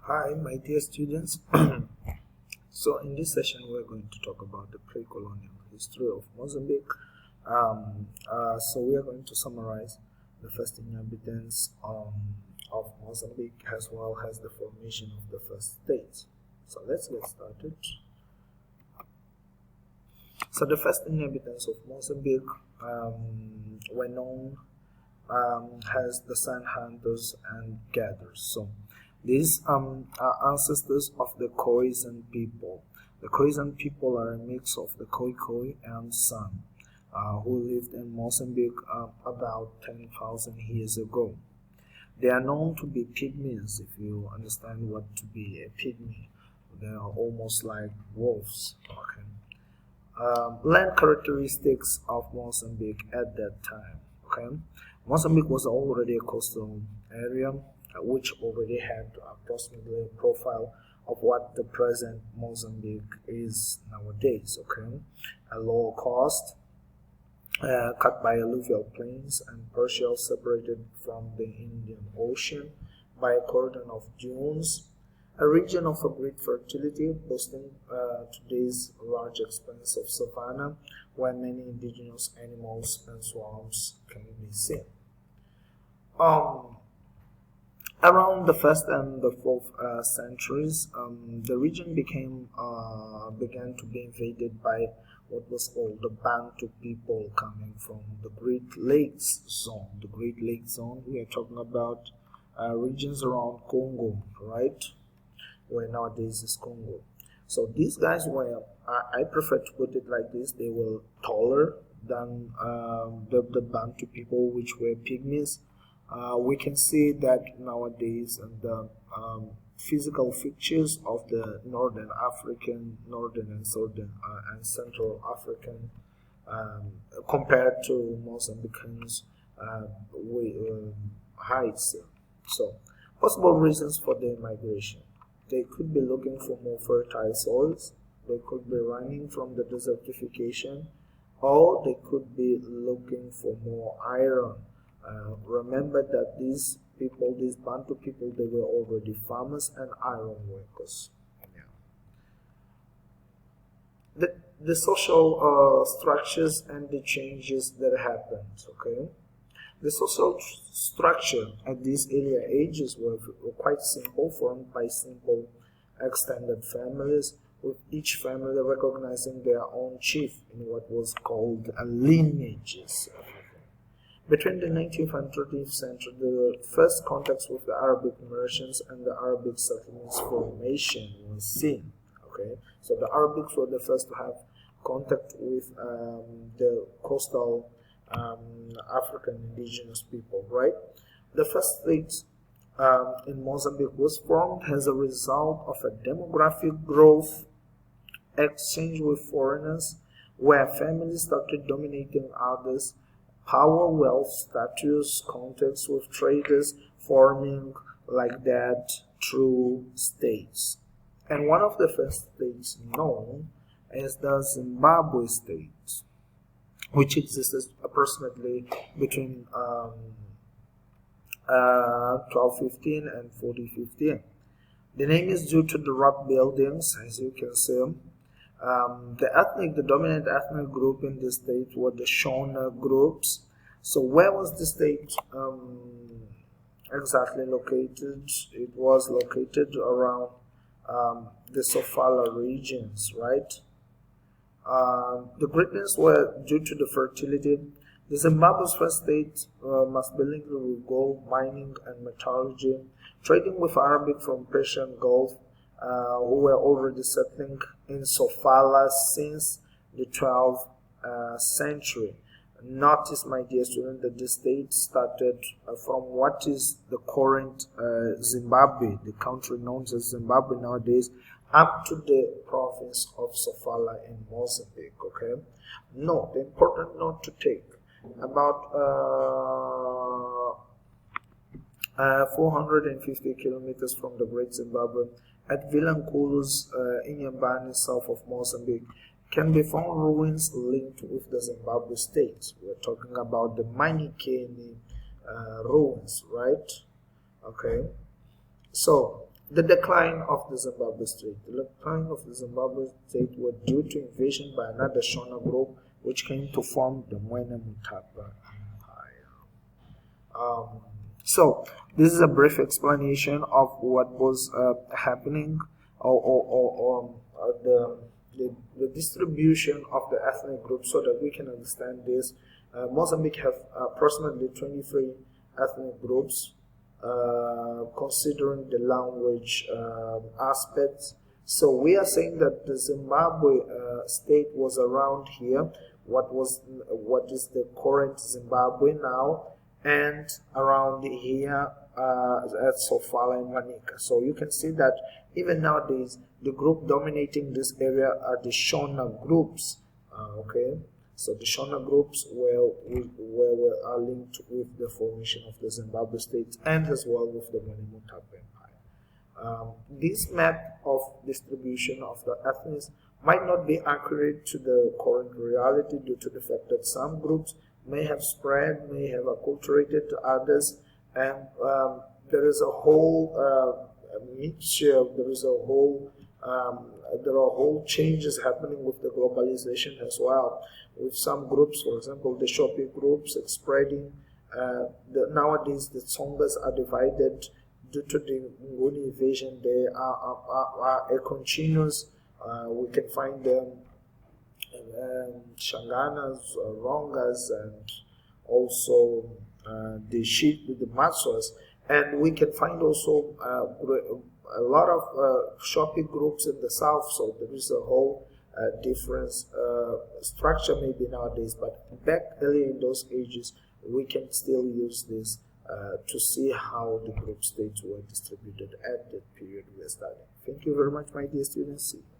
Hi, my dear students. So, in this session, we're going to talk about the pre-colonial history of Mozambique. So, we are going to summarize the first inhabitants of Mozambique as well as the formation of the first state. So, let's get started. So, the first inhabitants of Mozambique were known as the sand hunters and gatherers. So, these are ancestors of the Khoisan people. The Khoisan people are a mix of the Khoi and San, who lived in Mozambique about 10,000 years ago. They are known to be pygmies, if you understand what to be a pygmy. They are almost like wolves. Okay. Land characteristics of Mozambique at that time. Okay. Mozambique was already a coastal area, which already had approximately a profile of what the present Mozambique is nowadays. Okay, a lower coast, cut by alluvial plains and partially separated from the Indian Ocean by a cordon of dunes, a region of a great fertility, boasting today's large expanse of savanna, where many indigenous animals and swarms can be seen. Around the 1st and the 4th centuries, the region began to be invaded by what was called the Bantu people coming from the Great Lakes zone. The Great Lakes zone, we are talking about regions around Congo, right? Where nowadays is Congo. So these guys were, I prefer to put it like this, they were taller than the Bantu people, which were pygmies. We can see that nowadays in the physical features of the northern and southern and central African compared to Mozambicans heights. So, possible reasons for their migration. They could be looking for more fertile soils, they could be running from the desertification, or they could be looking for more iron. Remember that these Bantu people, they were already farmers and iron workers. Yeah. The social structures and the changes that happened. Okay, the social structure at these earlier ages were quite simple, formed by simple extended families, with each family recognizing their own chief in what was called lineages. Between the 19th and 20th century, the first contacts with the Arabic merchants and the Arabic settlements formation was seen. Okay, so the Arabics were the first to have contact with the coastal African indigenous people, right? The first state in Mozambique was formed as a result of a demographic growth, exchange with foreigners, where families started dominating others, power, wealth, status, contacts with traders, forming like that true states. And one of the first states known is the Zimbabwe state, which existed approximately between 1215 and 1415. The name is due to the rock buildings, as you can see. The dominant ethnic group in the state were the Shona groups. So where was the state exactly located? It was located around the Sofala regions, right? The greatness were due to the fertility. The Zimbabwe's first state must be linked with gold mining and metallurgy, trading with Arabic from Persian Gulf, who were already settling in Sofala since the 12th century. Notice, my dear student, that the state started from what is the current Zimbabwe, the country known as Zimbabwe nowadays, up to the province of Sofala in Mozambique. Okay, no, the important note to take about 450 kilometers from the Great Zimbabwe, at Vilanculos, Inhambane, south of Mozambique, can be found ruins linked with the Zimbabwe state. We're talking about the Manikeni ruins, right? Okay. So, The decline of the Zimbabwe state. The decline of the Zimbabwe state was due to invasion by another Shona group, which came to form the Mwene Mutapa Empire. So this is a brief explanation of what was happening, or the distribution of the ethnic groups, so that we can understand this. Mozambique have approximately 23 ethnic groups, considering the language aspects. So we are saying that the Zimbabwe state was around here, what is the current Zimbabwe now, and around here at Sofala and Manica. So you can see that even nowadays the group dominating this area are the Shona groups. Okay, so the Shona groups are linked with the formation of the Zimbabwe state and as well with the Mwene Mutapa Empire. This map of distribution of the ethnics might not be accurate to the current reality due to the fact that some groups may have spread, may have acculturated to others, and there is a whole mixture. There are whole changes happening with the globalization as well. With some groups, for example, the Shopi groups spreading. Nowadays, the Tsongas are divided due to the Nguni invasion. They are a continuous. We can find them Shanganas, Rongas, and also the Matsuas, and we can find also a lot of Shopi groups in the south. So there is a whole different structure maybe nowadays, but back early in those ages, we can still use this to see how the group states were distributed at that period we are studying. Thank you very much, my dear students. See you.